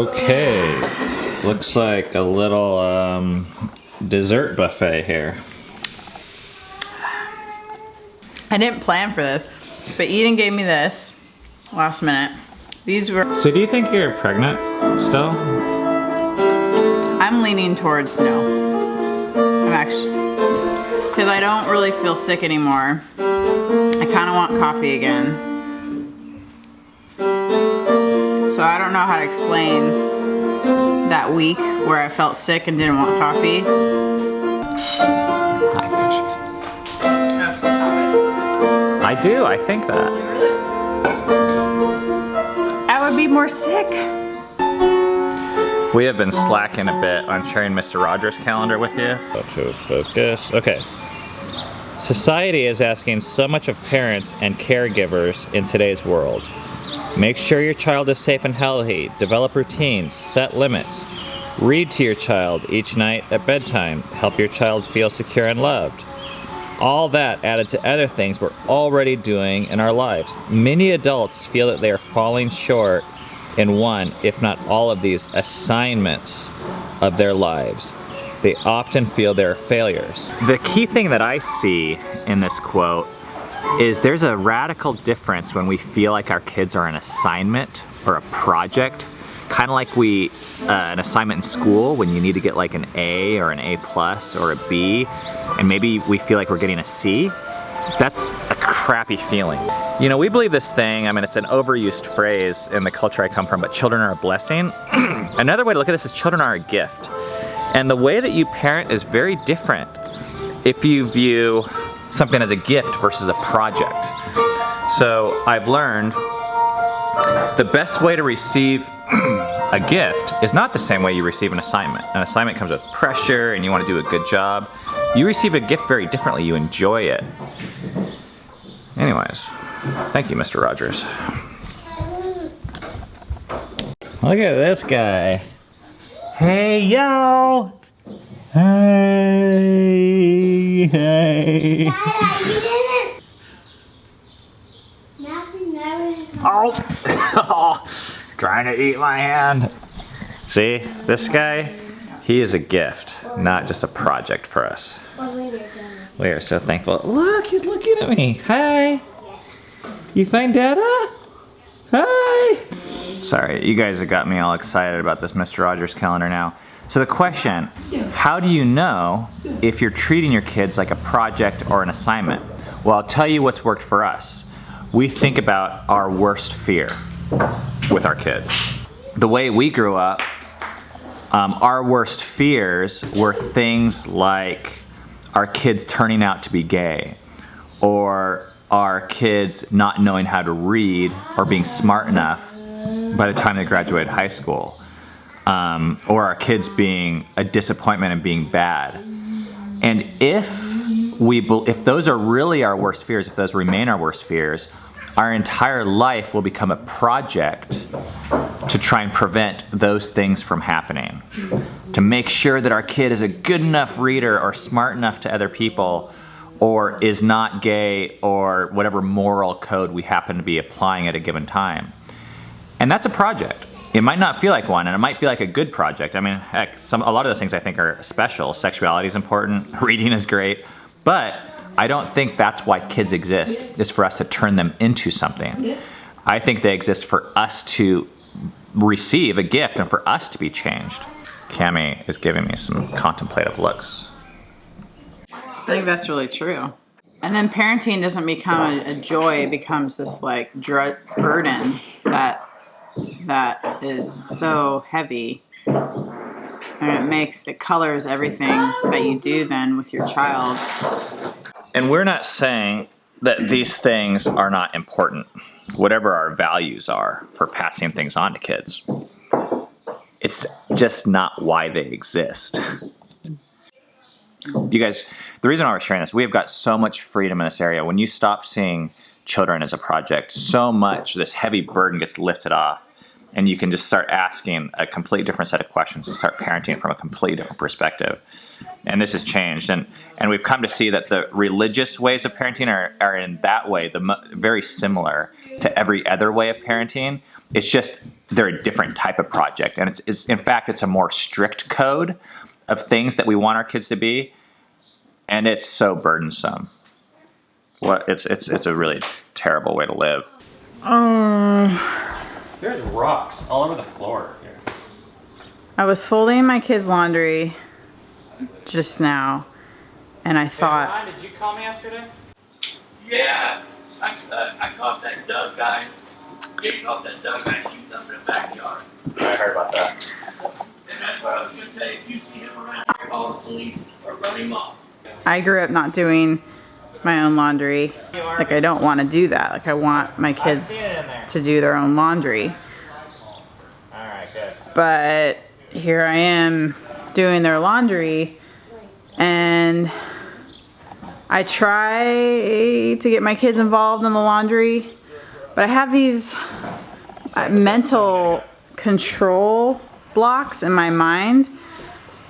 Okay, looks like a little dessert buffet here. I didn't plan for this, but Eden gave me this last minute. These were... So do you think you're pregnant still? I'm leaning towards no. I'm actually... Because I don't really feel sick anymore. I kind of want coffee again. So I don't know how to explain that week where I felt sick and didn't want coffee. I do, I think that. I would be more sick. We have been slacking a bit on sharing Mr. Rogers' calendar with you. To focus. Okay. Society is asking so much of parents and caregivers in today's world. Make sure your child is safe and healthy. Develop routines. Set limits. Read to your child each night at bedtime. Help your child feel secure and loved. All that added to other things we're already doing in our lives. Many adults feel that they are falling short in one, if not all of these assignments of their lives. They often feel they're failures. The key thing that I see in this quote is there's a radical difference when we feel like our kids are an assignment or a project, kind of like an assignment in school when you need to get like an A or an A plus or a B, and maybe we feel like we're getting a C. That's a crappy feeling. You know, we believe this thing, I mean, it's an overused phrase in the culture I come from, but children are a blessing. Another way to look at this is children are a gift. And the way that you parent is very different if you view something as a gift versus a project. So I've learned the best way to receive a gift is not the same way you receive an assignment. An assignment comes with pressure and you want to do a good job. You receive a gift very differently. You enjoy it. Anyways, thank you, Mr. Rogers. Look at this guy. Hey, yo! Hey, hey. Oh, trying to eat my hand. See, this guy, he is a gift, not just a project for us. We are so thankful. Look, he's looking at me. Hi. You find Dada? Hi. Sorry, you guys have got me all excited about this Mr. Rogers calendar now. So the question, how do you know if you're treating your kids like a project or an assignment? Well, I'll tell you what's worked for us. We think about our worst fear with our kids. The way we grew up, our worst fears were things like our kids turning out to be gay, or our kids not knowing how to read or being smart enough by the time they graduated high school, or our kids being a disappointment and being bad. And if those are really our worst fears, if those remain our worst fears, our entire life will become a project to try and prevent those things from happening. To make sure that our kid is a good enough reader or smart enough to other people, or is not gay, or whatever moral code we happen to be applying at a given time. And that's a project. It might not feel like one, and it might feel like a good project. I mean, heck, a lot of those things I think are special. Sexuality is important, reading is great, but I don't think that's why kids exist, is for us to turn them into something. I think they exist for us to receive a gift and for us to be changed. Cammie is giving me some contemplative looks. I think that's really true. And then parenting doesn't become a joy, it becomes this like burden that is so heavy. And it colors everything that you do then with your child. And we're not saying that these things are not important, whatever our values are for passing things on to kids. It's just not why they exist. You guys, the reason why we're sharing this, we have got so much freedom in this area. When you stop seeing children as a project, so much, this heavy burden gets lifted off, and you can just start asking a completely different set of questions and start parenting from a completely different perspective. And this has changed, and we've come to see that the religious ways of parenting are in that way very similar to every other way of parenting. It's just they're a different type of project. And it's in fact, it's a more strict code of things that we want our kids to be. And it's so burdensome. It's a really terrible way to live. There's rocks all over the floor here. I was folding my kids' laundry just now, and I thought... Hey, Ryan, did you call me yesterday? Yeah, I caught that Doug guy. He caught that Doug guy shooting up in the backyard. I heard about that. And that's what I was going to say. If you see him around here, call the police or run him off. I grew up not doing my own laundry. Like, I don't want to do that. Like, I want my kids to do their own laundry. Alright, good. But here I am doing their laundry, and I try to get my kids involved in the laundry, but I have these mental control blocks in my mind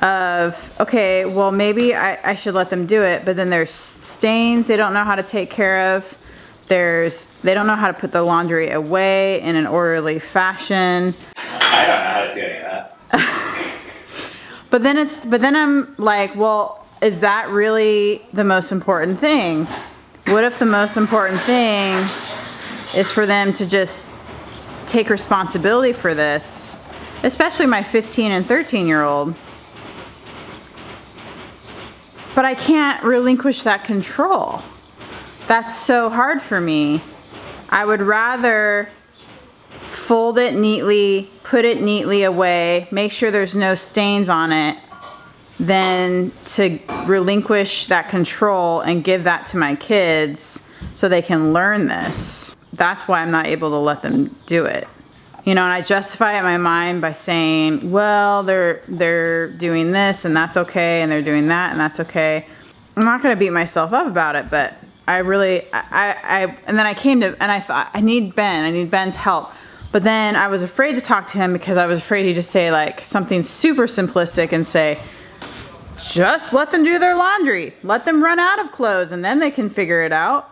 of, okay, well, maybe I should let them do it, but then there's stains they don't know how to take care of. They don't know how to put the laundry away in an orderly fashion. I don't know how to do any of that. But then I'm like, well, is that really the most important thing? What if the most important thing is for them to just take responsibility for this, especially my 15 and 13-year-old? But I can't relinquish that control. That's so hard for me. I would rather fold it neatly, put it neatly away, make sure there's no stains on it, than to relinquish that control and give that to my kids so they can learn this. That's why I'm not able to let them do it. You know, and I justify it in my mind by saying, well, they're doing this and that's okay, and they're doing that and that's okay. I'm not gonna beat myself up about it, but I really, and then I came to, and I thought, I need Ben's help. But then I was afraid to talk to him because I was afraid he'd just say like something super simplistic and say, just let them do their laundry. Let them run out of clothes and then they can figure it out.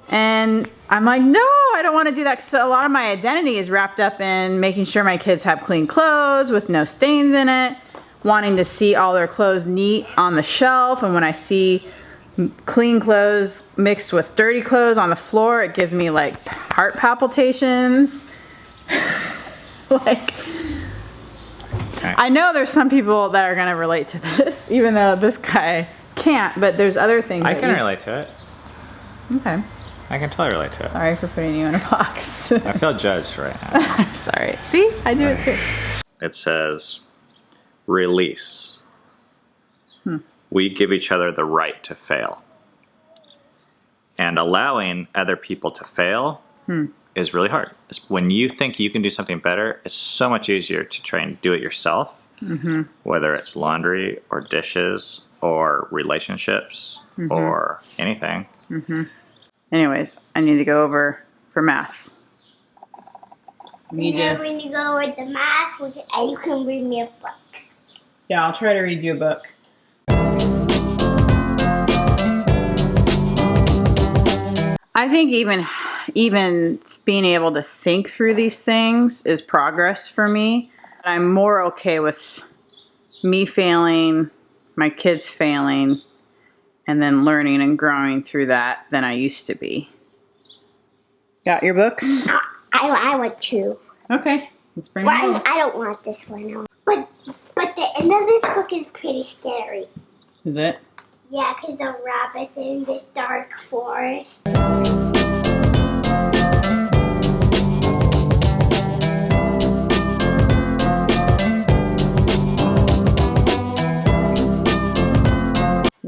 And I'm like, no, I don't want to do that, because a lot of my identity is wrapped up in making sure my kids have clean clothes with no stains in it, wanting to see all their clothes neat on the shelf. And when I see clean clothes mixed with dirty clothes on the floor, it gives me like heart palpitations. Like, okay. I know there's some people that are gonna relate to this, even though this guy can't, but there's other things. I can relate to it. Okay. I can totally relate to it. Sorry for putting you in a box. I feel judged right now. I'm sorry. See, I do it too. It says, release. We give each other the right to fail. And allowing other people to fail is really hard. When you think you can do something better, it's so much easier to try and do it yourself, whether it's laundry or dishes or relationships or anything. Anyways, I need to go over for math. When you go with the math, you can read me a book. Yeah, I'll try to read you a book. I think even being able to think through these things is progress for me. I'm more okay with me failing, my kids failing, and then learning and growing through that than I used to be. Got your books? I want two. Okay, let's bring them Well, on. I don't want this one. But the end of this book is pretty scary. Is it? Yeah, because the rabbits in this dark forest.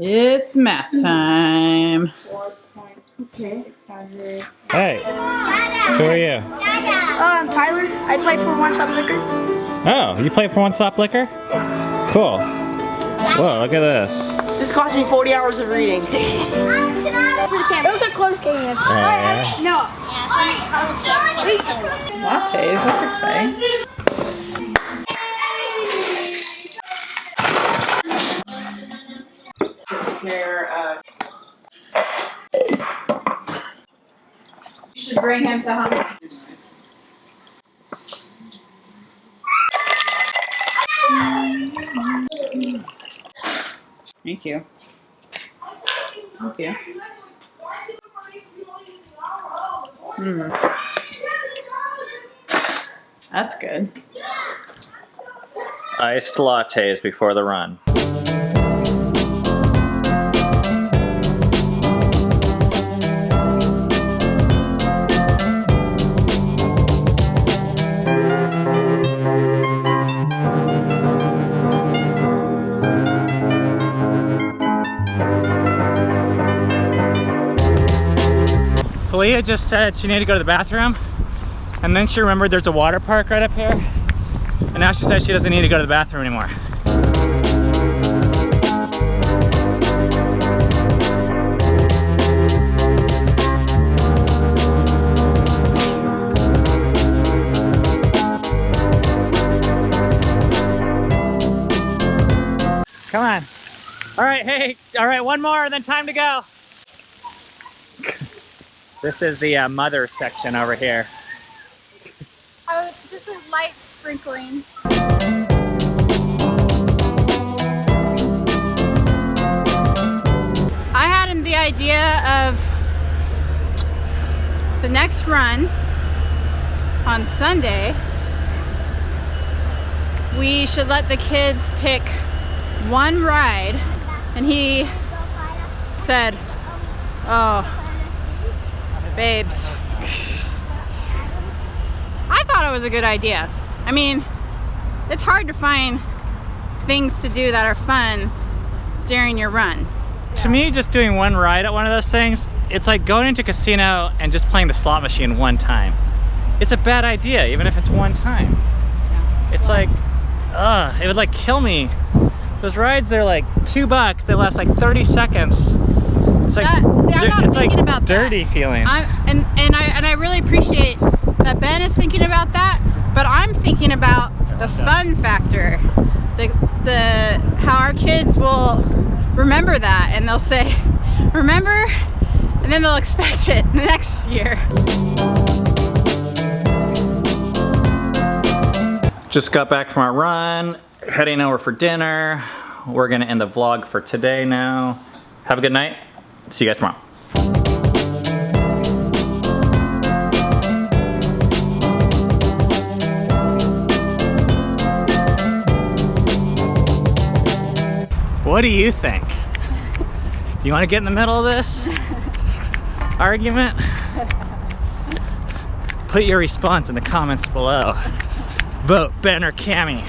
It's math time. Okay. Hey, who are you? I'm Tyler. I play for One Stop Liquor. Oh, you play for One Stop Liquor? Cool. Whoa, look at this. This cost me 40 hours of reading. Those are close games. Yeah. No. Lattes, that's exciting. You should bring him to home. Thank you. Thank you. That's good. Iced lattes before the run. Filia just said she needed to go to the bathroom, and then she remembered there's a water park right up here, and now she says she doesn't need to go to the bathroom anymore. Come on. All right, hey, all right, one more, then time to go. This is the mother section over here. Just a light sprinkling. I had the idea of the next run on Sunday. We should let the kids pick one ride, and he said, "Oh, babes." I thought it was a good idea. I mean, it's hard to find things to do that are fun during your run. To me, just doing one ride at one of those things, it's like going into a casino and just playing the slot machine one time. It's a bad idea, even if it's one time. It's like, it would like kill me. Those rides, they're like $2, they last like 30 seconds. It's like, I'm not thinking about dirty that. feeling. And I really appreciate that Ben is thinking about that, but I'm thinking about the fun factor, the how our kids will remember that, and they'll say, "Remember," and then they'll expect it next year. Just got back from our run, heading over for dinner. We're gonna end the vlog for today now. Have a good night. See you guys tomorrow. What do you think? You want to get in the middle of this argument? Put your response in the comments below. Vote Ben or Cammy.